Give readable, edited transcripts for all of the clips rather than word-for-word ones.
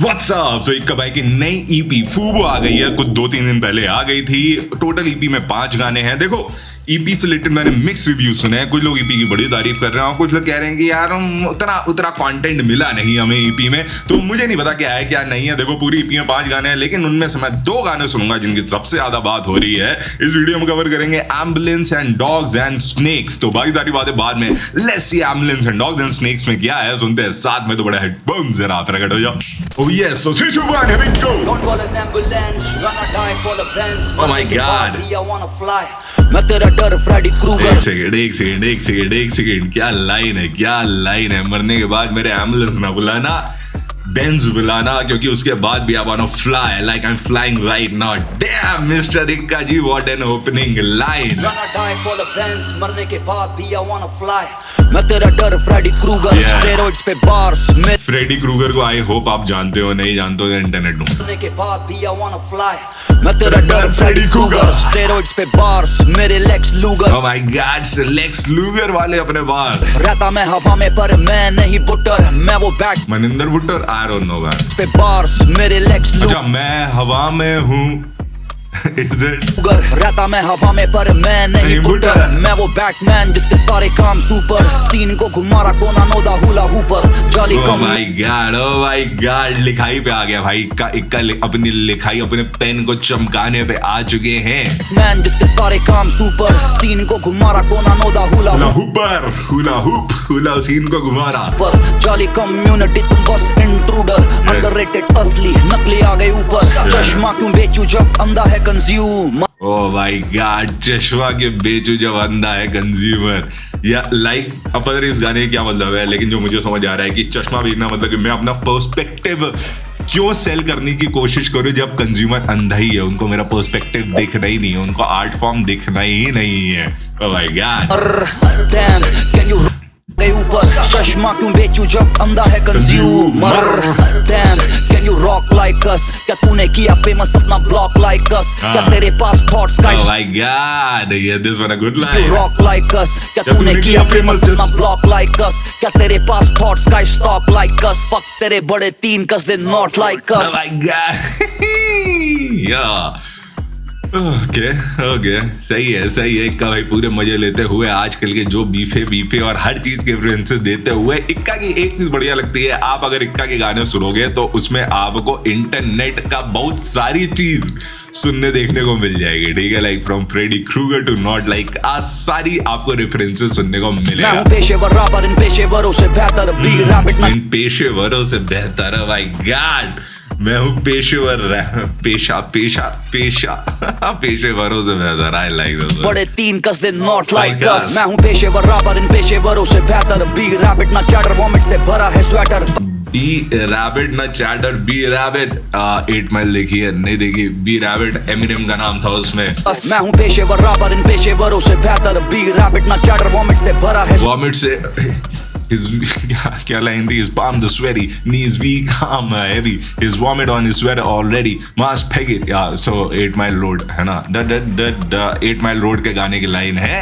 WhatsApp सो इक्का भाई की नई ईपी फूबो आ गई है। कुछ 2-3 दिन पहले आ गई थी। टोटल ईपी में 5 गाने हैं। देखो ईपी से रिलेटेड मैंने मिक्स रिव्यू सुने हैं। कुछ लोग ईपी की बड़ी तारीफ कर रहे हैं और कुछ लोग कह रहे हैं कि यार हम उतना कंटेंट मिला नहीं हमें ईपी में। तो मुझे नहीं पता क्या है क्या नहीं है। देखो पूरी ईपी में 5 गाने हैं, लेकिन उनमें से मैं 2 गाने सुनूंगा जिनकी सबसे ज्यादा बात हो रही है। इस वीडियो में कवर करेंगे ambulance and dogs and snacks. तो बाकी सारी बातें बाद में। Let's see ambulance and dogs and snacks में क्या है, सुनते हैं साथ में। तो बड़ा हेडफोन जरा प्रकट हो जाओ। Oh yes, so 3 2 1 here we go. Don't call an ambulance, gonna die for the Benz. Oh my God. I wanna fly. मैं तेरा डर फ्रेडी क्रूगर। एक सेकंड, क्या लाइन है। मरने के बाद मेरे एम्बुलेंस ना बुलाना, बेंज बुलाना, क्योंकि उसके बाद भी I want to fly like I am flying right now. Damn mister Ikka ji, what an opening line. Gonna die for the Benz, मरने के बाद भी I wanna fly. मैं तेरा डर फ्रेडी क्रूगर, स्टेरॉइड्स पे बार्स। फ्रेडी क्रूगर को आई होप आप जानते हो, नहीं जानते हो इंटरनेट ढूंढ। मरने के बाद भी I wanna fly. मैं तेरा डर फ्रेडी क्रूगर, स्टेरॉइड्स पे बार्स, मेरे Lex Luger. Oh my God, Lex Luger वाले अपने पास। रहता मैं हवा में पर मैं नहीं बुटर, मैं वो bat Maninder बुटर, I don't know man. पे बार्स, मेरे लेक्स लूगर। अच्छा मैं हवा में हूँ। Is it? रहता मैं हवा में पर मैं नहीं बुटर, मैं वो बैटमैन जिसके सारे काम सुपर। सीन को घुमा रहा कोना नोदा हुला हुपर। जाली ओह माय गॉड, लिखाई पे आ गया भाई। इक्का अपनी लिखाई अपने पेन को चमकाने पे आ चुके हैं। मैन जिसके सारे काम सुपर। सीन को घुमा रहा कोना नोदा हुला हुपर, हुला सीन को घुमा रहा पर। जाली कम्युनिटी तुम बस इंट्रूडर, अंडररेटेड असली नकली आ गए ऊपर। चश्मा क्यों बेचूं जब अंधा है कंज्यूमर। ओह माय गॉड, चश्मा के बेचू जब अंधा है कंज्यूमर। या लाइक अब पता नहीं इस गाने का क्या मतलब है, लेकिन जो मुझे समझ आ रहा है कि चश्मा बेचना मतलब कि मैं अपना पर्सपेक्टिव क्यों सेल करने की कोशिश करूं जब कंज्यूमर अंधा ही है। उनको मेरा पर्सपेक्टिव दिखना ही नहीं है, उनको आर्ट फॉर्म दिखना ही नहीं है। ओह माय गॉड, ऊपर चश्मा क्यों बेचूं जब अंधा है consumer. Dam can you rock like us, क्या तूने किया फेमस अपना ब्लॉक लाइक अस। क्या तेरे पास थॉट्स का ओह माय गॉड, ये this one a good line. Rock like us, क्या तूने किया फेमस अपना ब्लॉक लाइक अस। क्या तेरे पास थॉट्स का स्टॉक लाइक अस। फक तेरे बड़े 3 कसदे not like us. Oh my God, yeah okay सही है। इक्का भाई पूरे मजे लेते हुए आजकल के जो बीफे और हर चीज के रेफरेंसेस देते हुए। इक्का की एक चीज बढ़िया लगती है, आप अगर इक्का के गाने सुनोगे तो उसमें आपको इंटरनेट का बहुत सारी चीज सुनने देखने को मिल जाएगी। ठीक है, like from Freddy Krueger to not, like सारी आपको रेफरेंसेस सुनने को मिलेगा। मैं पेशेवर रैपर, इन पेशेवरों से बेहतर बी रैबिट। इन पेशेवरों से बेहतर, माय गॉड मैं हूँ पेशेवर, पेशेवरों से बेहतर। I like this. बड़े 3 कसदे नॉट लाइक अस। मैं हूँ पेशेवर रैपर, इन पेशेवरों से बेहतर बी रैबिट ना चैटर, वॉमिट से भरा है स्वेटर। बी रैबिट ना चैटर, बी रैबिट 8 माइल देखी है, नहीं देखी। बी रैबिट एमिनेम का नाम था उसमें। मैं हूँ पेशेवर रैपर, इन पेशेवरों से बेहतर बी रैबिट ना चैटर, वॉमिट से भरा है। वॉमिट से क्या लाइन थी? His palm the sweaty, knees weak, arm heavy, his vomit on his sweater already, must peg it. Yeah, so 8 Mile Road है ना, 8 Mile Road के गाने की लाइन है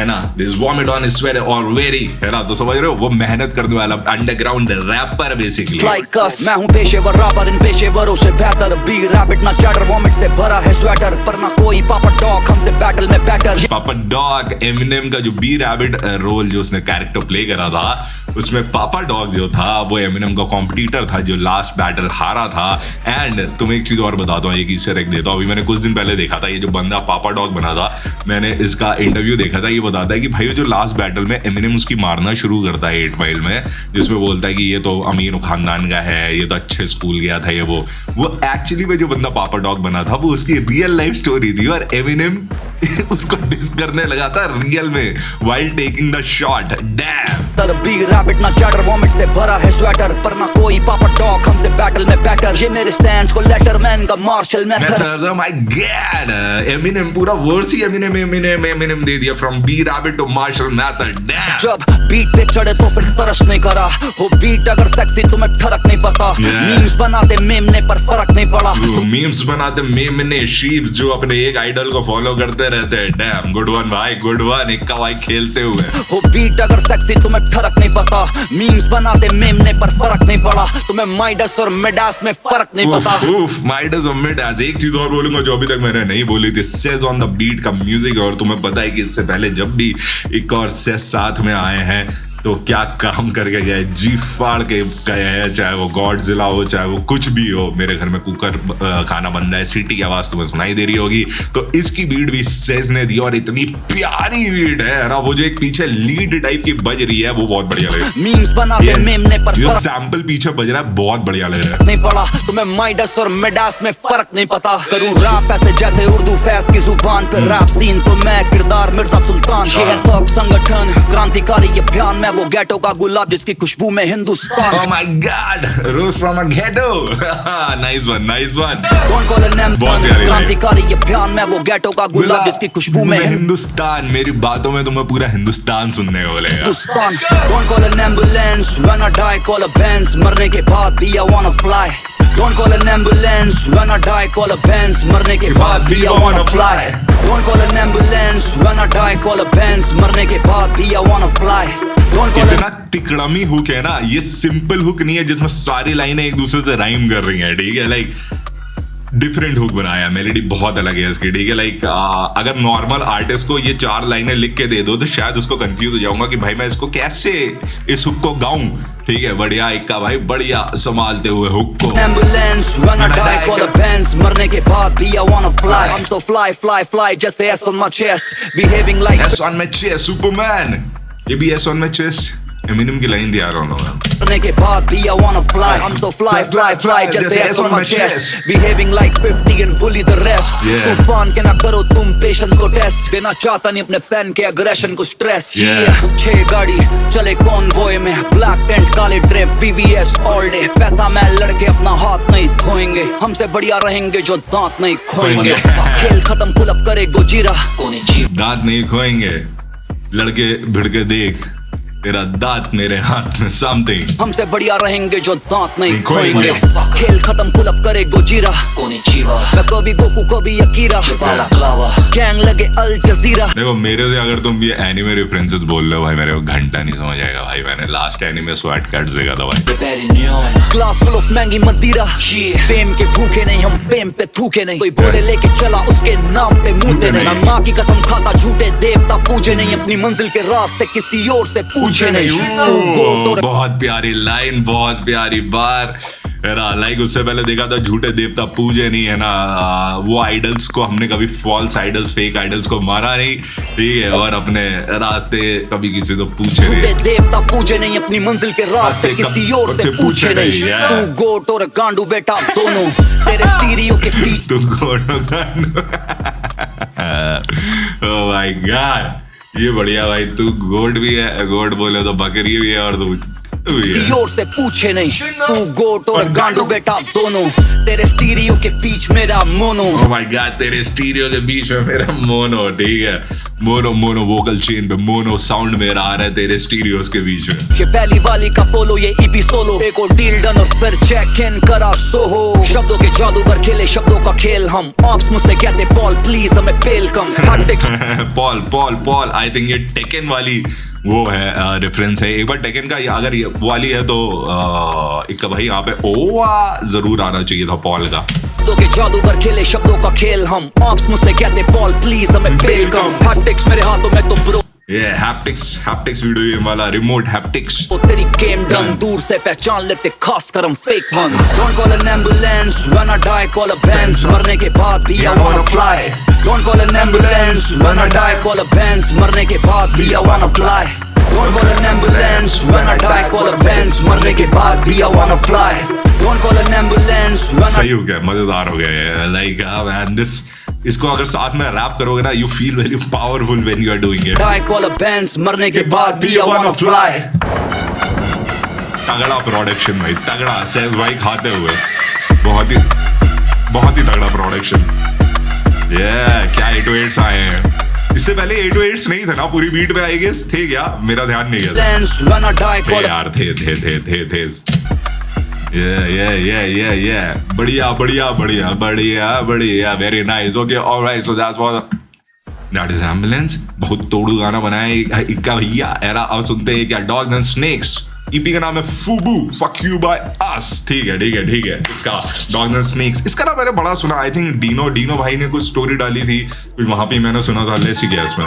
ना। This vomit on his sweater already है ना, तो समझ रहे हो वो मेहनत करने वाला underground rapper basically. Like us, मैं हूँ पेशेवर रैपर, इन पेशेवरों से बेहतर बी रैबिट ना चैटर, वॉमिट से भरा है स्वेटर। पर ना कोई पापा डॉग हमसे बैटल में बैटर। पापा डॉग एमिनेम का जो बी रैबिट रोल जो उसने कैरेक्टर प्ले करा था, उसमें पापा डॉग जो था वो एमिनेम का कॉम्पिटिटर था जो लास्ट बैटल हारा था। एंड तुम्हें एक चीज और बताता हूँ, एक ईस्टर एग देता हूँ। अभी मैंने कुछ दिन पहले देखा था, ये जो बंदा पापा डॉग बना था, मैंने इसका इंटरव्यू देखा था। ये बताता है कि भाई जो लास्ट बैटल में एमिनेम उसकी मारना शुरू करता है 8 माइल में, जिसमें बोलता है कि ये तो अमीर खानदान का है, ये तो अच्छे स्कूल गया था, ये वो एक्चुअली में जो बंदा पापा डॉग बना था वो उसकी रियल लाइफ स्टोरी थी। और एमिनेम उसको डिस करने लगा था रियल में while taking the shot. Damn. B Rabbit ना चैटर, वॉमिट से भरा है स्वेटर। पर ना कोई पापा डॉग हमसे बैटल में बैटर। ये मेरे स्टैंड्स को लेटरमैन का Marshall method. My God, Eminem पूरा वर्स ही एमिनेम दे दिया, from B Rabbit to Marshall method. जब बीट पे चढ़े तो फिर तरस नहीं करा, हो बीट अगर सेक्सी तुम्हें ठरक नहीं पता। मीम्स बनाते मेमने पर फर्क नहीं पड़ा। मीम्स बनाते मेमने शीप्स जो अपने एक आइडल को फॉलो करते रहते हैं। डैम, गुड वन भाई, गुड वन, इक्का भाई खेलते हुए। हो बीट अगर सेक्सी तुम्हें ठरक नहीं पता, मीम्स बनाते मेमने पर फर्क नहीं पड़ा। तुम्हें माइडस और मिडास में फर्क नहीं पता। माइडस और मिडास। एक चीज और बोलूंगा जो अभी तक मैंने नहीं बोली थी, सेज ऑन द बीट का म्यूजिक। और तुम्हें पता है कि इससे पहले जब भी एक और सेज साथ में आए हैं तो क्या काम करके गए, जी फाड़ के गए हैं। चाहे वो गॉडजिला हो, चाहे वो कुछ भी हो। मेरे घर में कुकर खाना बन रहा है, सीटी की आवाज तुम्हें सुनाई दे रही होगी। तो इसकी बीट भी सेज ने दी और इतनी प्यारी बीट है ना। वो जो एक पीछे लीड टाइप की बज रही है वो बहुत बढ़िया लग रहा है। मीम्स बनाते मेमने पर जो सैंपल पीछे बज रहा है बहुत बढ़िया लग रहा है। नहीं पड़ा तुम्हें माइडस और मिडास में फर्क नहीं पता। करूं रैप ऐसे जैसे उर्दू फैस की जुबान पे रैप सीन तो मैं किरदार मिर्जा सुल्तान। ये है तो संगठन क्रांतिकारी ये बयान, मैं वो गेटो का गुलाब जिसकी खुशबू में Hindustan. Oh my God, Rose from a ghetto. Nice one, nice one. Don't call an ambulance, क्रांतिकारी ये बयान, मैं वो गेटो का गुलाब जिसकी खुशबू में हिंदुस्तान। मेरी बातों में तुम्हें पूरा हिंदुस्तान सुनने को मिलेगा। Hindustan. Don't call an ambulance, when I die call a Benz, मरने के बाद भी I wanna fly. Don't call an ambulance, when I die call a Benz, मरने के बाद भी I wanna fly. Don't call an ambulance, when I die call a Benz, मरने के बाद भी I wanna fly. इतना तिकड़मी हुक है ना, ये सिंपल हुक नहीं है जिसमें सारी लाइनें एक दूसरे से राइम कर रही हैं। ठीक है, लाइक डिफरेंट हुक बनाया, मेलोडी बहुत अलग है इसकी। ठीक है, लाइक अगर नॉर्मल आर्टिस्ट को ये 4 लाइनें लिख के दे दो तो शायद उसको कंफ्यूज हो जाऊंगा कि भाई मैं इसको कैसे इस हुक को गाऊं। ठीक है, बढ़िया इक्का भाई, बढ़िया संभालते हुए हुक को। Ambulance, when I die call a Benz, मरने के बाद भी I wanna fly. I'm so fly, fly, fly, जैसे S on my chest, behaving like S on my chest, Superman. ये भी S on my chest, Eminem की line दिया रहा हूँ। मरने के बाद भी I wanna fly. I'm so fly, fly, fly, जैसे S on my chest, behaving like 50 and bully the rest. तूफान के ना करो तुम पेशेंस को टेस्ट, देना चाहता नहीं अपने फैन के अग्रेशन को स्ट्रेस। 6 गाड़ी चले कॉन्वॉय में, ब्लैक टेंट काले ड्रेप VVS all day। पैसा मैं लड़के अपना हाथ नहीं धोएंगे, हमसे बढ़िया रहेंगे जो दांत नहीं खोएंगे। खेल खत्म पुल अप करे गोजीरा, दांत नहीं खोएंगे। लड़के भिड़ के देख, तेरा दांत मेरे हाथ में समथिंग। हमसे बढ़िया रहेंगे जो दांत नहीं खोएंगे। खेल खत्म पुल अप करे गोजीरा, मैं कभी गोकू कभी अकीरा, गैंग लगे अल जजीरा। देखो मेरे से अगर तुम ये एनिमे रेफरेंसेस बोल रहे हो भाई, मेरे को घंटा नहीं समझ आएगा भाई। मैंने लास्ट एनिमे स्वैट कार्ड्स देखा था भाई। ग्लास फुल ऑफ महंगी मदिरा, फेम के भूखे नहीं हम, फेम पे थूके नहीं। कोई बोले लेके चला उसके नाम पे मुंहते नहीं। मैं माँ की कसम खाता झूठे देवता पूजे नहीं, अपनी मंजिल के रास्ते किसी और से पूछे नहीं। बहुत प्यारी लाइन, बहुत प्यारी बार है ना। लाइक उससे पहले देखा था झूठे देवता पूजे नहीं, है ना। वो आइडल्स को हमने कभी फॉल्स आइडल्स, फेक आइडल्स को मारा नहीं। ठीक है, और अपने रास्ते कभी किसी तो पूछे नहीं। देवता पूजे नहीं, अपनी मंजिल के रास्ते किसी और से पूछे नहीं। तू गोट और गांडू बेटा दोनों तेरे स्टीरियो के बीच। तू गोट और गांडू। ओह माय गॉड, ये बढ़िया भाई। तू गोट भी है, गोट बोले तो बकरी भी है, और तू और से पूछे नहीं। तू गोट और गांडू बेटा दोनों तेरे स्टीरियो के बीच मेरा मोनो। ओह माय गॉड, तेरे स्टीरियो के बीच में मेरा मोनो। ठीक है, मोनो वोकल चेन पे मोनो साउंड मेरा आ रहा है तेरे स्टीरियोस के बीच में। ये पहली वाली का फॉलो, ये EP सोलो, एक और डील डन और फिर चेक इन करा सोहो। शब्दों के जादूगर खेले शब्दों का खेल हम, ऑप्स मुझसे कहते पॉल प्लीज हमें fail come. Paul I think ये टेकन वाली वो है रेफरेंस है। एक बार टेकन का अगर ये वाली है तो एक भाई यहाँ पे ओवा जरूर आना चाहिए था पॉल का। शब्दों के जादूगर खेले शब्दों का खेल हम, ऑप्स मुझसे कहते पॉल प्लीज हमें फेल कम। हैप्टिक्स मेरे हाथों में तो ब्रो, ये हैप्टिक्स वीडियो गेम वाला रिमोट हैप्टिक्स। तो तेरी गेम डन, दूर से पहचान लेते खास कर हम fake ones. Don't call an ambulance, when I die call a Benz, मरने के बाद भी I wanna fly. Don't call an ambulance, when I die call a Benz, मरने के बाद भी I wanna fly. Don't call an ambulance, when I die call a Benz, मरने के बाद भी I wanna fly. Don't call an ambulance, when I... सही हो गया, मजेदार हो गया। लाइक मैन दिस, इसको अगर साथ में रैप करोगे ना, you feel very powerful when you are doing it. Die call a Benz, मरने के बाद भी I wanna fly. तगड़ा प्रोडक्शन भाई, तगड़ा। सेज भाई खाते हुए बहुत ही तगड़ा प्रोडक्शन। क्या 808s आए हैं। इससे पहले 808s नहीं थे ना पूरी बीट में, आई गेस थे क्या, मेरा ध्यान नहीं गया। थे यार, थे बढ़िया very nice. Okay alright, so that is ambulance. बहुत तोड़ू गाना बनाया इक्का भैया एरा। अब सुनते हैं क्या डॉग्स एंड स्नेक्स। ईपी का नाम है फूबू फक यू बाय अस। ठीक है इक्का डॉग्स एंड स्नेक्स। इसका नाम मैंने बड़ा सुना। आई थिंक डीनो भाई ने कुछ स्टोरी डाली थी, वहां पे मैंने सुना था। लेसी गया इसमें।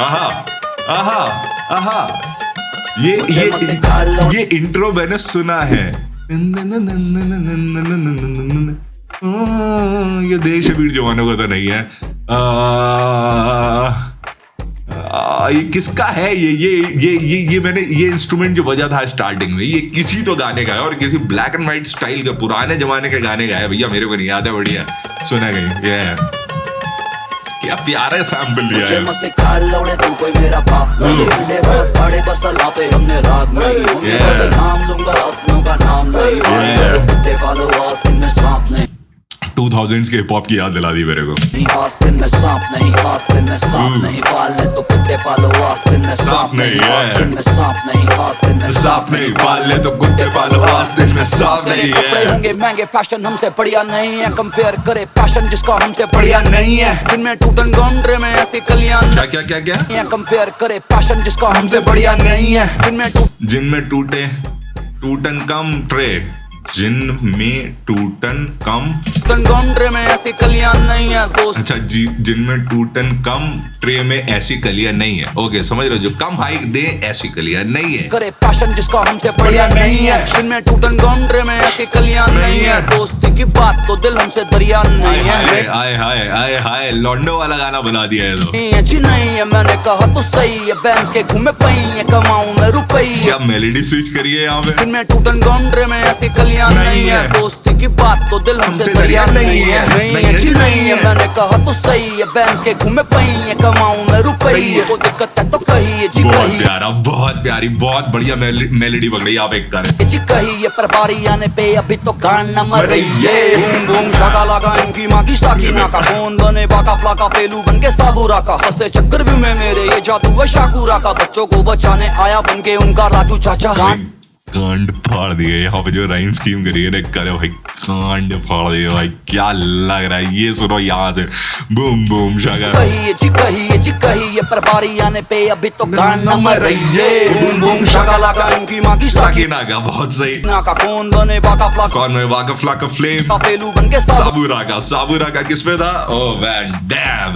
आहा ये इंट्रो मैंने सुना है। ये देश वीर जवानों का तो नहीं है। ये किसका है? ये मैंने ये इंस्ट्रूमेंट जो बजा था स्टार्टिंग में, ये किसी तो गाने का है और किसी ब्लैक एंड व्हाइट स्टाइल के पुराने जमाने के गाने का है भैया, मेरे को नहीं याद है। बढ़िया सुना कहीं। ये क्या प्यारा सैंपल लिया है। Yeah. 2000s के हिप हॉप की याद दिला दी मेरे को। आस्तीन में सांप नहीं, आस्तीन में सांप नहीं, पालने तो कुत्ते पालो। आस्तीन में सांप नहीं, आस्तीन में सांप नहीं, आस्तीन में सांप नहीं, पालने तो कुत्ते पालो। आस्तीन में सांप नहीं है। कपड़े होंगे महंगे, फैशन हमसे बढ़िया नहीं है। कंपेयर करे पैशन जिसका हमसे बढ़िया नहीं है। जिनमें टूटन गॉन्ड्रे में ऐसी कलियां क्या कंपेयर करे पैशन जिसका हमसे बढ़िया नहीं है। जिनमें टूटन कम ट्रे, जिनमें टूटन कम गॉन्ड्रे में ऐसी कलियां नहीं है दोस्त। अच्छा जिनमें टूटन कम ट्रे में ऐसी कलियां नहीं है। ओके समझ रहे हो, जो कम हाइक दे ऐसी कलियां नहीं है। करे पैशन जिसका हमसे बढ़िया नहीं है। जिनमें टूटन गॉन्ड्रे में ऐसी कलियां नहीं है। दोस्ती की बात तो दिल हमसे दरिया नहीं है। आए हाय लॉन्डो वाला गाना बना दिया है तो। जी नहीं है, मैंने कहा तो सही है। बैंस के घूमे पई है, कमाऊं मैं रुपये। क्या मेलोडी स्विच करिए यहाँ पे। जिनमें टूटन गॉन्ड्रे में ऐसी कलियां नहीं है। दोस्ती की बात तो दिल हमसे दरिया नहीं है। नहीं है, मैंने कहा तो सही है। बैंस के घूमे पई है, कमाऊं मैं रुपये। को दिक्कत है तो कहिए जी। बहुत प्यारी बहुत बढ़िया मेलोडी पकड़ी आप एक कर जी कहिए। पर बारी आने पे अभी तो गाना मर रही है। बूम बूम शाका लगा इनकी माँ की साकीना का। कौन बने वाका फ्लाका पेलू बन के साबुरा का। फंसे चक्कर व्यू में मेरे ये जादू है शाकुरा का। बच्चों को बचाने आया बन के उनका राजू चाचा। कांड फाड़ दिए यहाँ पे जो राइम स्कीम करी है ना, करे भाई कांड फाड़ दिए भाई। क्या लग रहा है ये सुनो यहाँ से। बूम बूम शाका कहिए जी कहिए। पर बारी आने पे अभी तो गाना मर रही है। बूम बूम शाका लगा इनकी माँ की साकीना का। बहुत सही का। कौन बने वाका फ्लाका फ्लेम पेलू बन के साबुरा का किस पे था? ओह वैन डैम।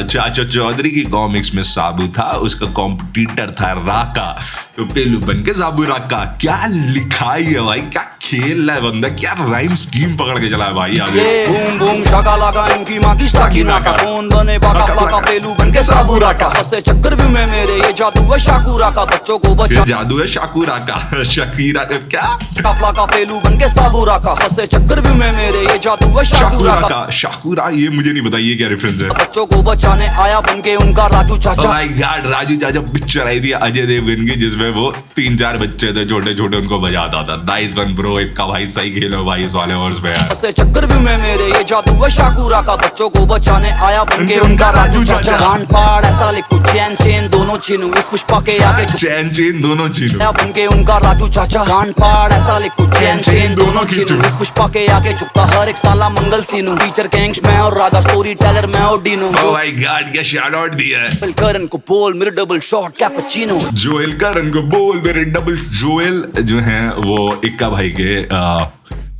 चाचा चौधरी की कॉमिक्स में साबू था, उसका कॉम्पिटिटर था राका, तो पेलू बन के साबुरा का। क्या लिखाई है भाई, क्या खेल रहा है बंदा, क्या राइम स्कीम पकड़ के चला है भाई आगे। बूम बूम शाका लगा इनकी माँ की साकीना का। कौन बने वाका फ्लाका पेलू बन के साबुरा का। फंसे चक्कर व्यू में मेरे ये जादू है शाकुरा का। बच्चों को बचा जादू है शाकुरा का। शकीरा क्या फ्लाका पेलू बन के साबुरा का। फंसे चक्कर व्यू में मेरे ये जादू है शाकुरा का। शाकुरा ये मुझे नहीं पता ये क्या रेफरेंस है। बच्चों को बचाने आया बन के उनका राजू चाचा। माय गॉड राजू चाचा पिक्चर आई थी अजय देवगन की, जिसमें वो 3-4 बच्चे थे छोटे छोटे, उनको बजाता था। नाइस वन ब्रो, एक का भाई सही खेलो भाई इस वाले वर्ष में यार। चक्कर व्यू में मेरे ये जादू है शाकुरा का। बच्चों को बचाने आया बन के उनका राजू चाचा। कान फाड़ ऐसा लिखो चैन दोनों छीनू। इस पुष्पा के आगे चैन दोनों छीनू। बन के उनका राजू चाचा। कान फाड़ ऐसा लिखो चैन दोनों छीनू। इस पुष्पा के आगे झुकता हर एक साला मंगल सीनू। फीचर गैंग्स में और रागा स्टोरी टेलर में और डीनो। ओह माय गॉड क्या शाउट आउट दिया है। जोएल करन को बोल मेरे डबल शॉट कैपुचिनो। जोएल करन को बोल मेरे डबल। जोएल जो है वो इक्का भाई के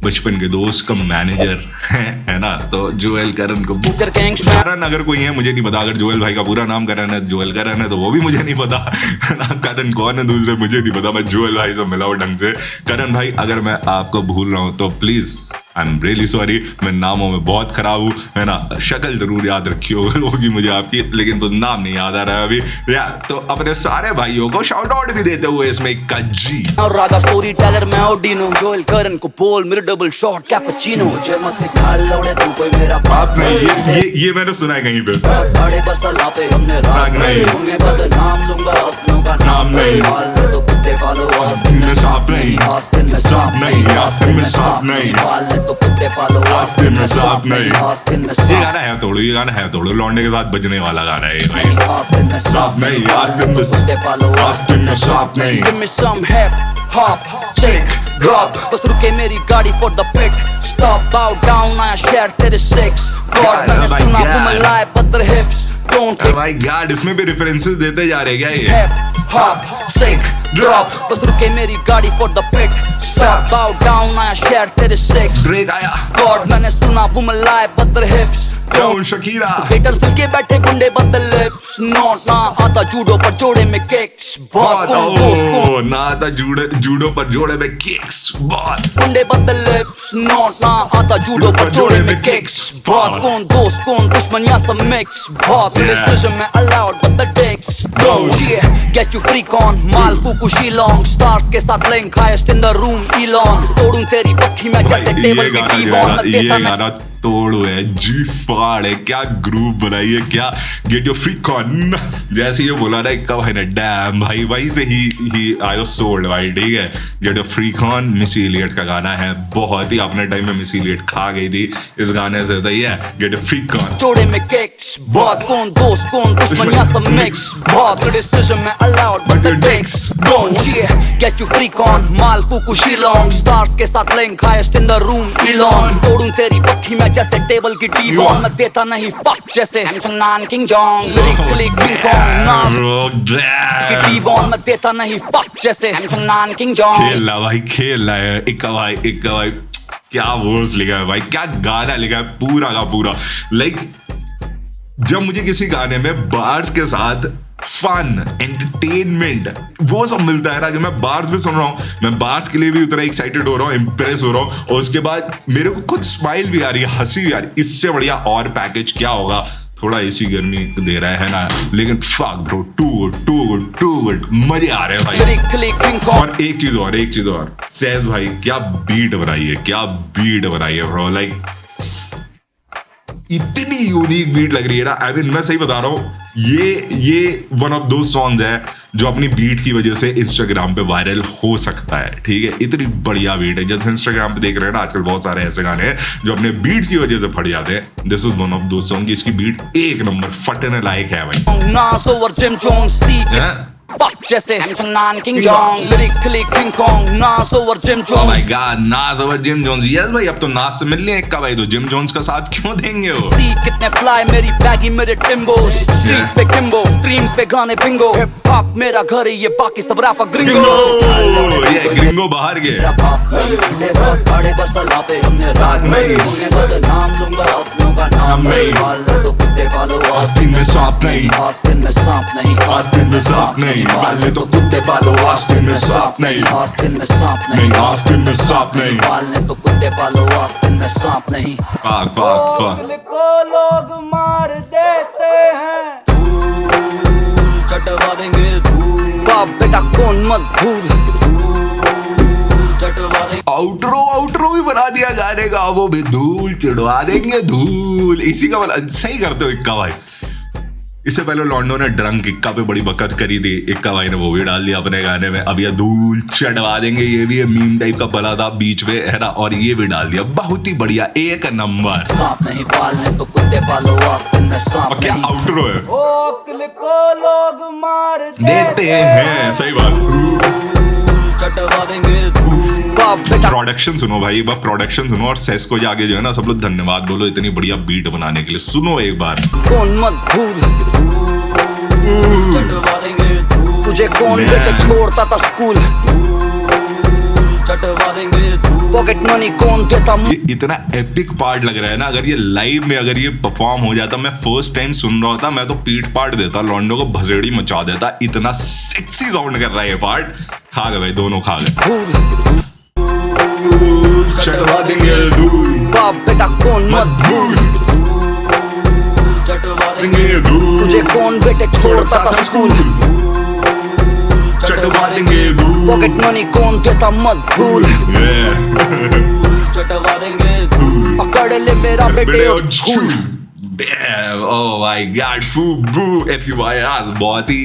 बचपन के दोस्त का मैनेजर है ना, तो जोएल करन को करन अगर कोई है मुझे नहीं पता। अगर जोएल भाई का पूरा नाम करन है, जोएल करन है, तो वो भी मुझे नहीं पता करन कौन है दूसरे मुझे नहीं पता। मैं जोएल भाई से मिला हूँ ढंग से। करन भाई अगर मैं आपको भूल रहा हूँ तो please I am really sorry. मैं नामों में बहुत खराब हूँ है ना। शक्ल जरूर याद रखी होगी मुझे आपकी, लेकिन वो नाम नहीं याद आ रहा है अभी यार। तो अपने सारे भाइयों को शाउट आउट भी देते हुए इसमें इक्का जी और रागा स्टोरी टेलर में और डीनो। जोएल करन को बोल मेरे डबल शॉट कैपुचिनो। मुझे मत सिखा लौड़े तू कोई मेरा बाप नहीं। ये मैंने सुना है कहीं पे। बड़े बसला पे हमने राग नहीं होंगे बदनाम लूंगा अपनों का का नाम नहीं, पालने तो कुत्ते पालो आस्तीन में सांप नहीं, आस्तीन में सांप नहीं, आस्तीन में सांप नहीं, पालने तो कुत्ते पालो आस्तीन में सांप नहीं, आस्तीन में सांप। ये गाना है तोड़ो, ये गाना है तोड़ो, लौंडे के साथ बजने वाला गाना है ये भाई। आस्तीन में सांप नहीं, आस्तीन में कुत्ते पालो आस्तीन में सांप नहीं। Give me some hip hop, sick drop, बस रुके मेरी गाड़ी for the pit stop, bow down आया शहर तेरे six God, मैंने सुना तुम लाए पत्थर hips don't take भाई गॉड, इसमें भी रेफरेंसेस देते जा रहे क्या ये? hip hop, sick drop, बस रुके मेरी गाड़ी for the pit stop, bow down आया शहर तेरे six ड्रेक आया, God, मैंने सुना तुम लाए पत्थर hips कौन शकीरा, हेटर्स दिल के बैठे गुंडे बदल लिप्स नॉट ना आता जूडो पर जोड़े में किक्स बहुत कौन दोस्त कौन ना आता जूडो पर जोड़े में किक्स बहुत, गुंडे बदल लिप्स नॉट ना आता जूडो पर जोड़े में किक्स बहुत कौन दोस्त कौन दुश्मन या सब मिक्स बहुत डिसीजन में allowed but the dicks don't yeah get you freak on माल फूकू शीलोंग स्टार्स के साथ link highest in the room Elon तोड़ूं तेरी पक्की में जैसे टेबल की टीवॉन में देता मैं तोड़ो है जी फाड़ है, क्या ग्रुप बनाई है, क्या गेट योर फ्रीक ऑन, जैसे ये बोला ना इक्का भाई ने डैम भाई वहीं से ही आयो सोल्ड भाई, ठीक है। गेट योर फ्रीक ऑन मिसी एलियट का गाना है, बहुत ही अपने टाइम में मिसी एलियट खा गई थी इस गाने से, तो ये गेट योर फ्रीक ऑन जोड़े में किक्स बहुत कौन दोस्त कौन दुश्मन या सब मिक्स बहुत डिसीजन में allowed but the dicks don't yeah get you freak on माल फूकू शीलोंग स्टार्स के साथ link highest in the room Elon तोड़ूं तेरी पक्की में जैसे टेबल की टीवॉन मैं देता नहीं फक जैसे हैमसंग नान किंग जोंग लिरिकली किंग कॉन्ग नाम की टीवॉन मैं देता नहीं फक जैसे हैमसंग नान किंग जोंग खेल रहा भाई, खेल रहा है इक्का भाई क्या वर्ड्स लिखा है भाई, क्या गाना लिखा है पूरा का पूरा। लाइक जब मुझे किसी गाने में बार्स के साथ फन एंटरटेनमेंट वो सब मिलता है ना, कि मैं बार्स भी सुन रहा हूँ, मैं बार्स के लिए भी उतना एक्साइटेड हो रहा हूँ, इम्प्रेस हो रहा हूँ, और उसके बाद मेरे को खुद स्माइल भी आ रही है, हंसी भी आ रही है, इससे बढ़िया और पैकेज क्या होगा। थोड़ा एसी गर्मी दे रहा है ना, लेकिन फक ब्रो टू गुड मजे आ रहे हैं भाई। और एक चीज और सेज भाई क्या बीट बनाई है ब्रो, लाइक इतनी यूनिक बीट लग रही है ना। आई मीन मैं सही बता रहा हूँ, ये वन ऑफ दो सॉन्ग्स है जो अपनी बीट की वजह से इंस्टाग्राम पे वायरल हो सकता है, ठीक है। इतनी बढ़िया बीट है, जैसे इंस्टाग्राम पे देख रहे हैं ना आजकल बहुत सारे ऐसे गाने हैं जो अपने बीट की वजह से फट जाते हैं। This is one of those song, इसकी बीट एक नंबर फटने लायक है भाई। Fuck जैसे हैमसंग नान किंग जोंग lyrically King Kong Nas over Jim Jones. Oh my God, Nas over Jim Jones. Yes भाई, अब तो नास से मिलने एक का भाई, तो जिम जोन्स का साथ क्यों देंगे वो? कितने फ्लाई मेरी बैगी मेरे टिम्बोस, स्ट्रीट्स पे किम्बो, स्ट्रीम्स पे गाने बिंगो, हिप हॉप मेरा घर है ये बाकी सब रैपर ग्रिंगो। ये ग्रिंगो बाहर गए। बड़े बसला पे हमने रात में नाम लूंगा अपनों का नाम नहीं, पालने तो कुत्ते पालो आस्तीन में सांप नहीं, आस्तीन में सांप नहीं, आस्तीन में सांप नहीं, पालने तो कुत्ते पालो आस्तीन में सांप नहीं, आस्तीन में सांप नहीं, आस्तीन में सांप नहीं, पालने तो कुत्ते पालो आस्तीन में सांप नहीं। फक को लोग मार देते हैं, चटवा देंगे बाप बेटा कौन मत भूल, आउटरो भी बना दिया गाने का, वो भी धूल चढ़वा देंगे धूल, इसी का मतलब सही करते हो इक्का भाई। इससे पहले लॉन्डो ने ड्रंक इक्का पे बड़ी बकत करी थी, इक्का भाई ने वो भी डाल दिया अपने गाने में। अब ये धूल चढ़वा देंगे, ये भी मीम टाइप का बना था बीच में है ना, और ये भी डाल दिया, बहुत ही बढ़िया, एक नंबर। सांप नहीं पालने तो कुत्ते पालो आस्तीन में सांप क्या आउटरो है, ओकल को लोग मार देते हैं, सही बात। चटवा देंगे प्रोडक्शन सुनो भाई, एक बार प्रोडक्शन सुनो, और सेस को जाके जो है ना सब लोग धन्यवाद बोलो इतनी बढ़िया बीट बनाने के लिए। सुनो एक बार। कौन मत भूल, तुझे कौन लेके छोड़ता था स्कूल, पॉकेट मनी कौन देता। ये इतना एपिक पार्ट लग रहा है ना, अगर ये लाइव में अगर ये परफॉर्म हो जाता, मैं फर्स्ट टाइम सुन रहा होता, मैं तो पीट पार्ट देता, लॉन्डो को भसेड़ी मचा देता, इतना सेक्सी साउंड कर रहा है ये पार्ट। खा गए भाई, दोनों खा गए। चटवा देंगे धूल, बाप बेटा कौन मत भूल, चटवा देंगे धूल, तुझे कौन बेटे छोड़ता था स्कूल, चटवा देंगे धूल, पॉकेट मनी कौन देता मत भूल, चटवा देंगे धूल, पकड़ ले मेरा बेटे और छूल। Damn, oh my God, FUBU, FUIS, बहुत ही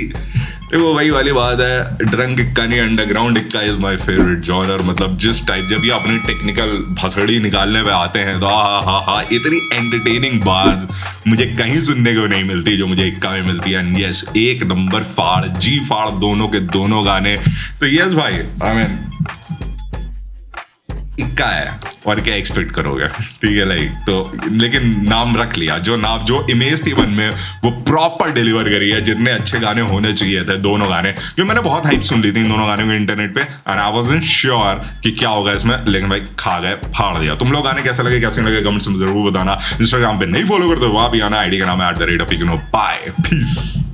वो वही वाली बात है, ड्रंक इक्का नहीं अंडरग्राउंड इक्का इज माय फेवरेट जॉनर। मतलब जिस टाइप जब ये अपनी टेक्निकल भसड़ी निकालने पे आते हैं तो हा इतनी एंटरटेनिंग बार्स मुझे कहीं सुनने को नहीं मिलती जो मुझे इक्का में मिलती है। एंड यस, एक नंबर फाड़ जी फाड़ दोनों के दोनों गाने। तो यस भाई, आई मीन इक्का है और क्या एक्सपेक्ट करोगे, ठीक है लाइक। तो लेकिन नाम रख लिया, जो इमेज थी मन में वो प्रॉपर डिलीवर करी है, जितने अच्छे गाने होने चाहिए थे दोनों गाने। क्योंकि मैंने बहुत हाइप सुन ली थी इन दोनों गाने में इंटरनेट पे, एंड आई वाज़न्ट श्योर कि क्या होगा इसमें, लेकिन भाई खा गए, फाड़ दिया। तुम लोग गाने कैसे लगे कमेंट्स में जरूर बताना। इंस्टाग्राम पे नहीं फॉलो करते वहां भी आना, आईडी का नाम है @picno। Bye, piece.